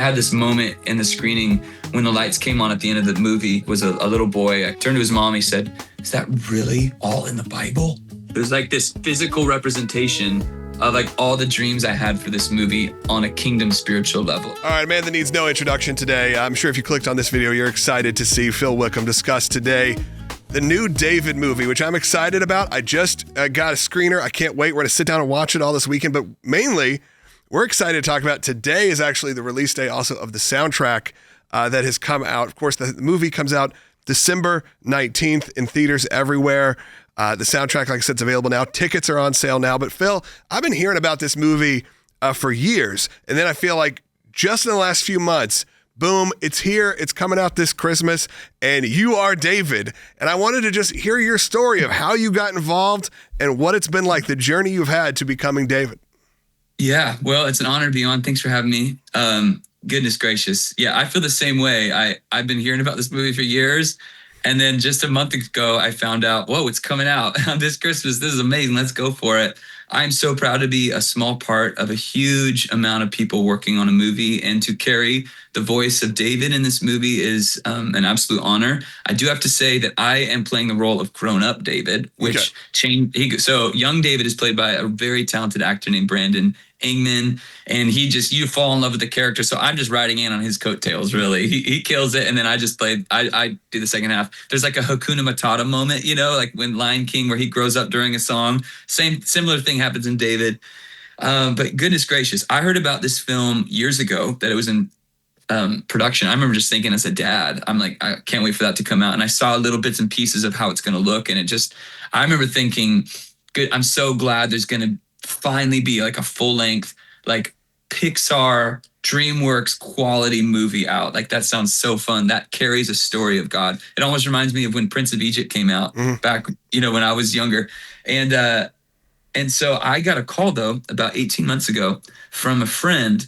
had this moment in the screening when the lights came on at the end of the movie. Was a little boy. I turned to his mom. He said, "Is that really all in the Bible?" It was like this physical representation of like all the dreams I had for this movie on a kingdom spiritual level. All right, a man that needs no introduction today. I'm sure if you clicked on this video, you're excited to see Phil Wickham discuss today the new David movie, which I'm excited about. I just got a screener. I can't wait. We're going to sit down and watch it all this weekend. But mainly, we're excited to talk about today is actually the release day also of the soundtrack that has come out. Of course, the movie comes out December 19th in theaters everywhere. The soundtrack, like I said, is available now. Tickets are on sale now. But Phil, I've been hearing about this movie for years. And then I feel like just in the last few months, boom, it's here. It's coming out this Christmas. And you are David. And I wanted to just hear your story of how you got involved and what it's been like, the journey you've had to becoming David. Yeah, well, it's an honor to be on. Thanks for having me. Goodness gracious. Yeah, I feel the same way. I've been hearing about this movie for years. And then just a month ago, I found out, whoa, it's coming out this Christmas. This is amazing. Let's go for it. I'm so proud to be a small part of a huge amount of people working on a movie, and to carry the voice of David in this movie is an absolute honor. I do have to say that I am playing the role of grown-up David, which changed. So young David is played by a very talented actor named Brandon Ingman, and you fall in love with the character. So I'm just riding in on his coattails, really. He kills it, and then I do the second half. There's like a Hakuna Matata moment, like when Lion King, where he grows up during a song. Similar thing happens in David. But goodness gracious, I heard about this film years ago that it was in production. I remember just thinking as a dad, I'm like, I can't wait for that to come out. And I saw little bits and pieces of how it's going to look. And I remember thinking, good, I'm so glad there's going to finally be like a full length, like Pixar, DreamWorks quality movie out. Like that sounds so fun. That carries a story of God. It almost reminds me of when Prince of Egypt came out back, when I was younger. And so I got a call though, about 18 months ago from a friend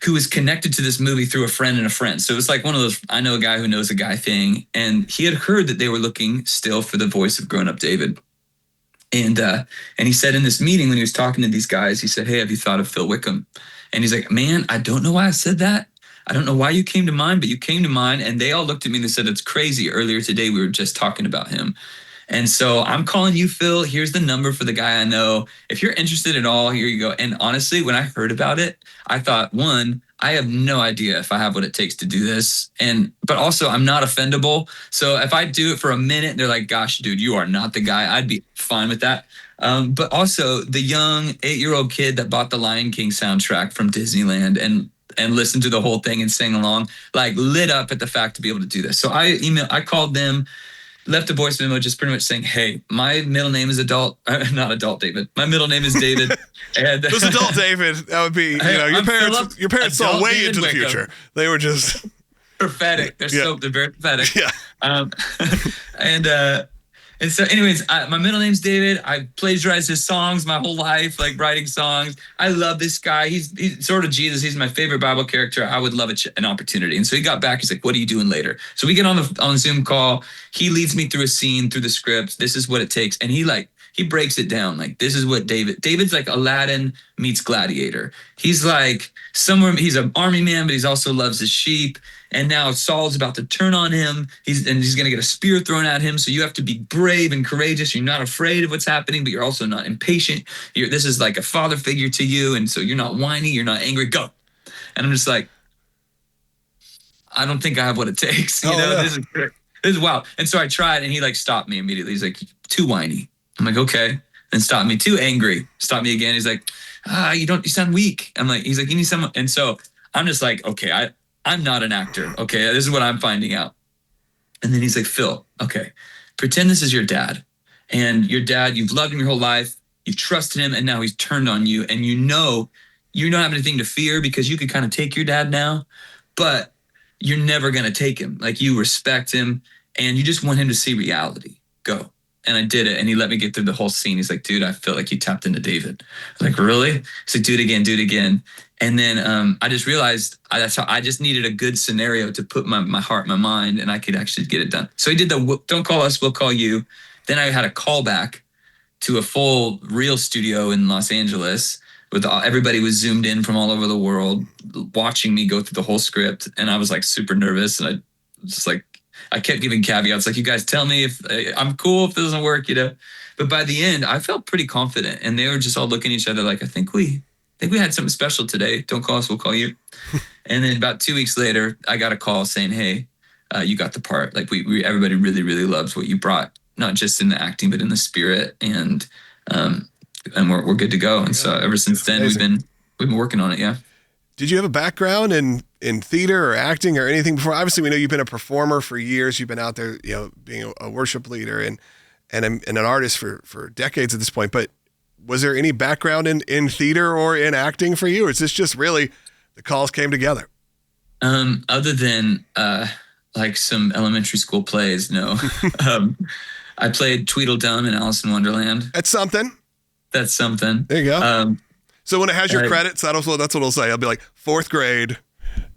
who was connected to this movie through a friend and a friend. So it was like one of those, I know a guy who knows a guy thing. And he had heard that they were looking still for the voice of grown-up David. And he said in this meeting when he was talking to these guys, he said, "Hey, have you thought of Phil Wickham?" And he's like, "Man, I don't know why I said that. I don't know why you came to mind, but you came to mind." And they all looked at me and they said, "It's crazy. Earlier today, we were just talking about him." And so I'm calling you, Phil. Here's the number for the guy I know. If you're interested at all, here you go. And honestly, when I heard about it, I thought, one, I have no idea if I have what it takes to do this. But also I'm not offendable. So if I do it for a minute, they're like, "Gosh, dude, you are not the guy," I'd be fine with that. But also the young 8-year-old kid that bought the Lion King soundtrack from Disneyland and listened to the whole thing and sang along, like lit up at the fact to be able to do this. So I called them, left a voice memo just pretty much saying, "Hey, my middle name is not adult David. My middle name is David." And it was adult David. That would be, your parents saw way into the future. They were just prophetic. They're very prophetic. Yeah. And so anyways, my middle name's David. I plagiarized his songs my whole life, like writing songs. I love this guy. He's sort of Jesus. He's my favorite Bible character. I would love an opportunity. And so he got back. He's like, "What are you doing later?" So we get on the Zoom call. He leads me through a scene, through the script. This is what it takes. And he breaks it down. Like, this is what David's like Aladdin meets Gladiator. He's like he's an army man, but he also loves his sheep. And now Saul's about to turn on him. He's going to get a spear thrown at him. So you have to be brave and courageous. You're not afraid of what's happening, but you're also not impatient. This is like a father figure to you. And so you're not whiny. You're not angry. Go. And I'm just like, I don't think I have what it takes. This is wild. And so I tried, and he stopped me immediately. He's like, "Too whiny." I'm like, "Okay." Then stopped me. "Too angry." Stopped me again. He's like, you sound weak. He's like, "You need someone." And so I'm just like, okay, I'm not an actor. Okay, this is what I'm finding out. And then he's like, "Phil, okay, pretend this is your dad. And your dad, you've loved him your whole life. You've trusted him, and now he's turned on you. And you don't have anything to fear because you could kind of take your dad now, but you're never going to take him. Like, you respect him, and you just want him to see reality. Go." And I did it, and he let me get through the whole scene. He's like, "Dude, I felt like you tapped into David." I was like, "Really?" He's like, "Do it again, do it again." And then I just realized that's how I just needed a good scenario to put my heart, my mind, and I could actually get it done. So he did "Don't call us, we'll call you." Then I had a call back to a full real studio in Los Angeles everybody was zoomed in from all over the world watching me go through the whole script. And I was like super nervous. And I just like, I kept giving caveats like, you guys tell me if I'm cool, if it doesn't work, you know. But by the end, I felt pretty confident. And they were just all looking at each other like, I think we had something special today. Don't call us, we'll call you. And then about 2 weeks later, I got a call saying, hey, you got the part. Like everybody really, really loves what you brought, not just in the acting, but in the spirit. And we're good to go. And so ever since then, we've been working on it. Yeah. Did you have a background in theater or acting or anything before? Obviously, we know you've been a performer for years. You've been out there, being a worship leader and an artist for decades at this point. But was there any background in theater or in acting for you? Or is this just really the calls came together? Other than like some elementary school plays, no. I played Tweedledum in Alice in Wonderland. That's something. That's something. There you go. So when it has your credits, that's what it'll say. I'll be like 4th grade,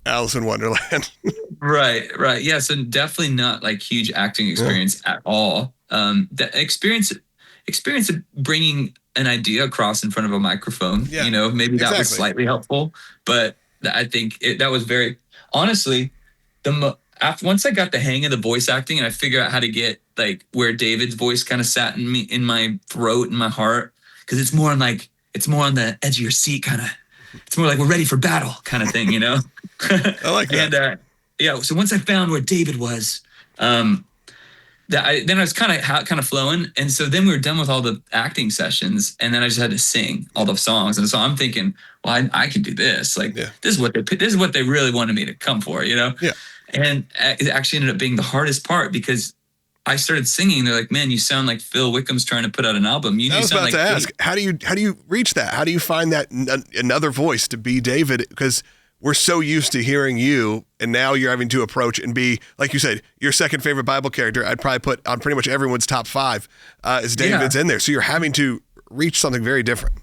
Alice in Wonderland. Right. Yeah. So definitely not like huge acting experience at all. The experience of bringing an idea across in front of a microphone, maybe that was slightly helpful, but I think that was very, honestly, once I got the hang of the voice acting and I figured out how to get like where David's voice kind of sat in my throat and my heart, because it's more on the edge of your seat kind of. It's more like we're ready for battle kind of thing, I like that. And so once I found where David was, then I was kind of flowing, and so then we were done with all the acting sessions, and then I just had to sing all the songs, and so I'm thinking, well, I can do this. Like this is what they really wanted me to come for, Yeah. And it actually ended up being the hardest part because I started singing. They're like, "Man, you sound like Phil Wickham's trying to put out an album." I was about to ask, how do you reach that? How do you find that another voice to be David? Because we're so used to hearing you, and now you're having to approach and be, like you said, your second favorite Bible character. I'd probably put on pretty much everyone's top 5 as David's in there. So you're having to reach something very different.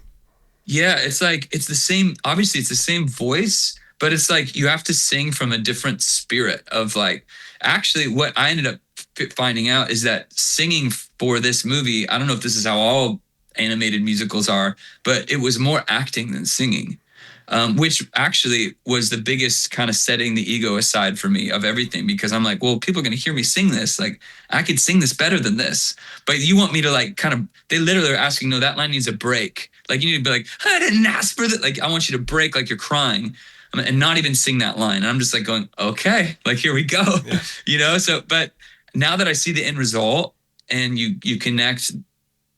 Yeah, it's like it's the same. Obviously, it's the same voice, but it's like you have to sing from a different spirit of like. Actually, what I ended up finding out is that singing for this movie, I don't know if this is how all animated musicals are, but it was more acting than singing, which actually was the biggest kind of setting the ego aside for me of everything, because I'm like, well, people are going to hear me sing this. Like, I could sing this better than this. But you want me to like kind of, they literally are asking, no, that line needs a break. Like, you need to be like, I didn't ask for that. Like, I want you to break like you're crying. And not even sing that line. And I'm just like going, okay, like, here we go. Yeah. So, but now that I see the end result and you connect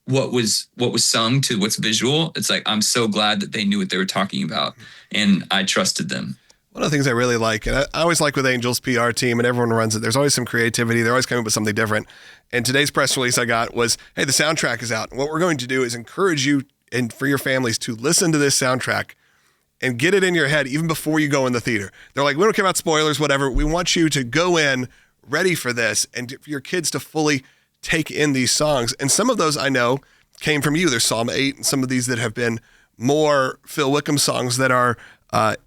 what was sung to what's visual, it's like, I'm so glad that they knew what they were talking about and I trusted them. One of the things I really like, and I always like with Angel's PR team and everyone runs it, there's always some creativity. They're always coming up with something different. And today's press release I got was, hey, the soundtrack is out. And what we're going to do is encourage you and for your families to listen to this soundtrack and get it in your head even before you go in the theater. They're like, we don't care about spoilers, whatever. We want you to go in ready for this and for your kids to fully take in these songs. And some of those I know came from you. There's Psalm 8 and some of these that have been more Phil Wickham songs that are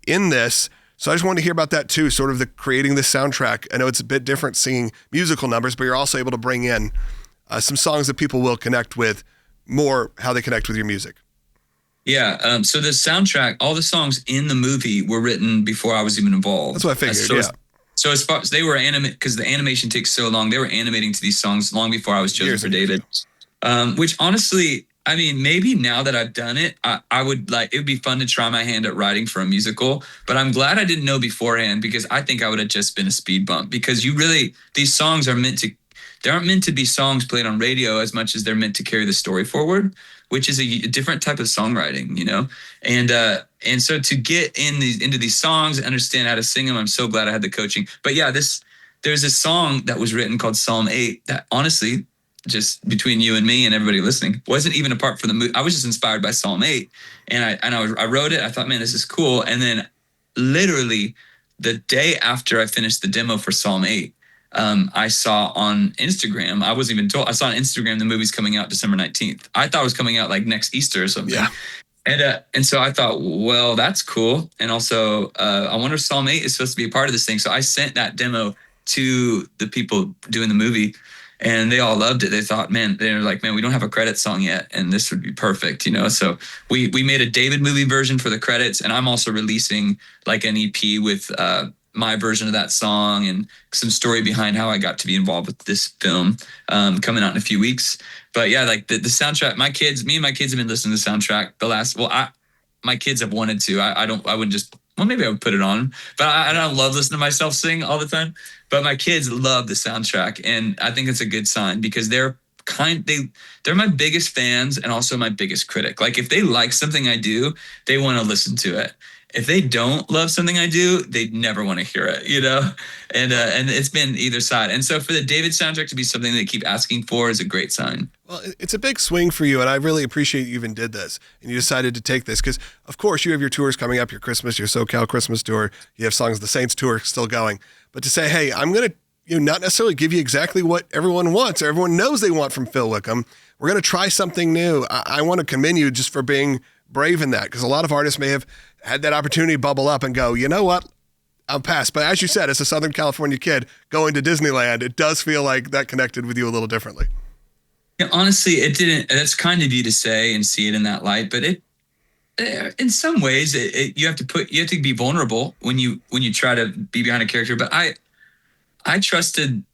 in this. So I just wanted to hear about that too, sort of the creating this soundtrack. I know it's a bit different singing musical numbers, but you're also able to bring in some songs that people will connect with more how they connect with your music. Yeah. So the soundtrack, all the songs in the movie were written before I was even involved. That's what I figured. So as far as they were because the animation takes so long, they were animating to these songs long before I was chosen for David. Which honestly, I mean, maybe now that I've done it, I would like, it would be fun to try my hand at writing for a musical, but I'm glad I didn't know beforehand, because I think I would have just been a speed bump, because these songs they aren't meant to be songs played on radio as much as they're meant to carry the story forward, which is a different type of songwriting, and so to get into these songs and understand how to sing them, I'm so glad I had the coaching. But yeah, there's a song that was written called Psalm 8 that honestly, just between you and me and everybody listening, wasn't even a part for the movie. I was just inspired by Psalm 8, and I wrote it. I thought, man, this is cool. And then literally the day after I finished the demo for Psalm 8, I saw on Instagram, I wasn't even told, I saw on Instagram the movie's coming out December 19th. I thought it was coming out like next Easter or something. Yeah. And so I thought, well, that's cool. And also, I wonder if Psalm 8 is supposed to be a part of this thing. So I sent that demo to the people doing the movie. and they all loved it. They thought, man, they're like, man, we don't have a credit song yet, and this would be perfect, you know. So we made a David movie version for the credits, and I'm also releasing like an EP with my version of that song and some story behind how I got to be involved with this film, coming out in a few weeks. But yeah, like the soundtrack, me and my kids have been listening to the soundtrack the last. Well, my kids have wanted to. I wouldn't just. Well, maybe I would put it on, but I don't love listening to myself sing all the time. But my kids love the soundtrack, and I think it's a good sign because they're my biggest fans and also my biggest critic. Like if they like something I do, they want to listen to it. If they don't love something I do, they never want to hear it, you know? And it's been either side. And so for the David soundtrack to be something they keep asking for is a great sign. Well, it's a big swing for you, and I really appreciate you even did this, and you decided to take this, because, of course, you have your tours coming up, your Christmas, your SoCal Christmas tour, you have Songs of the Saints tour still going, but to say, hey, I'm going to not necessarily give you exactly what everyone wants or everyone knows they want from Phil Wickham. We're going to try something new. I want to commend you just for being brave in that, because a lot of artists may have had that opportunity bubble up and go, you know what? I'll pass. But as you said, as a Southern California kid going to Disneyland, it does feel like that connected with you a little differently. Yeah, honestly, it didn't. That's kind of you to say and see it in that light, but in some ways, you have to be vulnerable when you try to be behind a character. But I trusted.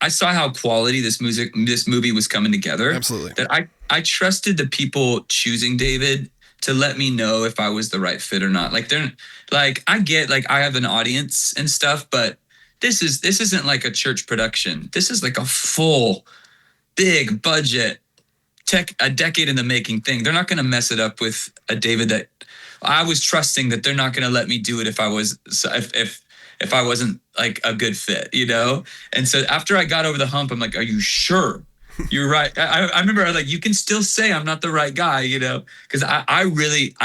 I saw how quality this movie was coming together. Absolutely. That I trusted the people choosing David to let me know if I was the right fit or not. Like I get like I have an audience and stuff, but this isn't like a church production. This is like a full big budget a decade in the making thing. They're not going to mess it up with a David that I was trusting that they're not going to let me do it if I wasn't like a good fit, you know? And so after I got over the hump, I'm like, are you sure? You're right. I remember I was like, you can still say I'm not the right guy, you know, because I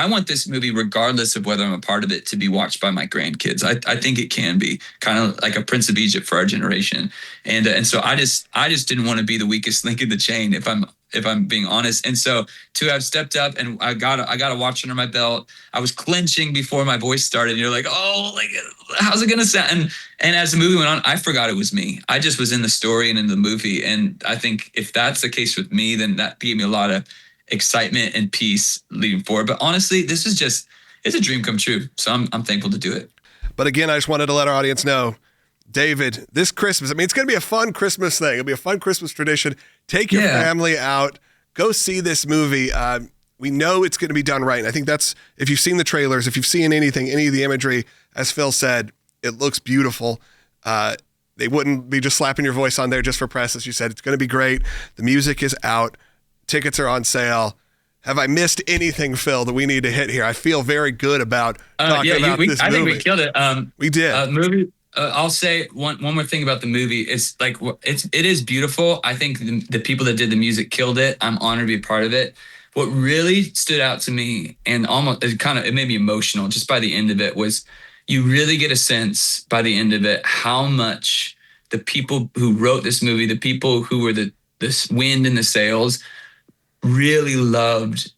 want this movie, regardless of whether I'm a part of it, to be watched by my grandkids. I think it can be kind of like a Prince of Egypt for our generation. And so I just didn't want to be the weakest link in the chain if I'm being honest. And so to have stepped up and I got a watch under my belt, I was clenching before my voice started. And you're like, oh, like, how's it going to sound? And as the movie went on, I forgot it was me. I just was in the story and in the movie. And I think if that's the case with me, then that gave me a lot of excitement and peace leading forward. But honestly, it's a dream come true. So I'm thankful to do it. But again, I just wanted to let our audience know, David, this Christmas, I mean, it's going to be a fun Christmas thing. It'll be a fun Christmas tradition. Take your family out. Go see this movie. We know it's going to be done right. And I think that's, if you've seen the trailers, if you've seen anything, any of the imagery, as Phil said, it looks beautiful. They wouldn't be just slapping your voice on there just for press. As you said, it's going to be great. The music is out. Tickets are on sale. Have I missed anything, Phil, that we need to hit here? I feel very good about talking about this movie. I think we killed it. We did. Movie. I'll say one more thing about the movie. It is beautiful. I think the people that did the music killed it. I'm honored to be a part of it. What really stood out to me and it made me emotional just by the end of it was you really get a sense by the end of it how much the people who wrote this movie, the people who were the wind in the sails, really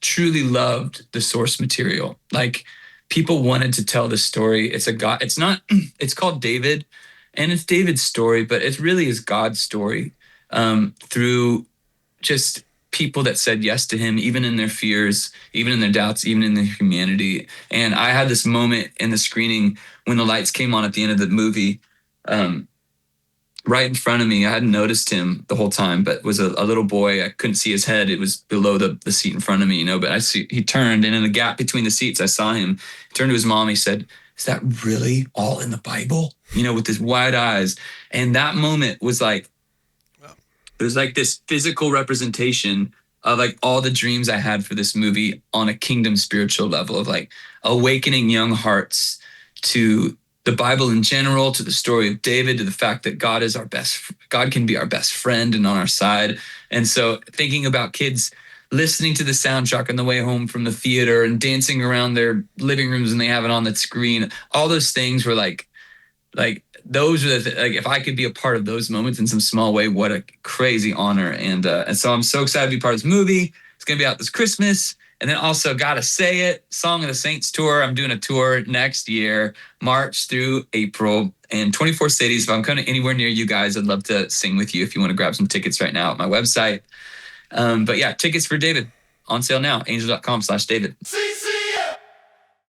truly loved the source material. Like people wanted to tell the story. It's called David and it's David's story, but it really is God's story, through just people that said yes to him, even in their fears, even in their doubts, even in their humanity. And I had this moment in the screening when the lights came on at the end of the movie, right in front of me. I hadn't noticed him the whole time, but was a little boy. I couldn't see his head. It was below the seat in front of me, you know, but he turned, and in the gap between the seats, I saw him. He turned to his mom. He said, "Is that really all in the Bible?" You know, with his wide eyes. And that moment was like, it was like this physical representation of like all the dreams I had for this movie on a kingdom spiritual level of like awakening young hearts to the Bible in general, to the story of David, to the fact that God can be our best friend and on our side. And so thinking about kids listening to the soundtrack on the way home from the theater and dancing around their living rooms and they have it on the screen, all those things were like those are like, if I could be a part of those moments in some small way, what a crazy honor. And so I'm so excited to be part of this movie. It's going to be out this Christmas. And then also Gotta Say It, Song of the Saints tour. I'm doing a tour next year, March through April, in 24 cities. If I'm coming anywhere near you guys, I'd love to sing with you if you want to grab some tickets right now at my website. But yeah, tickets for David on sale now, angel.com/David.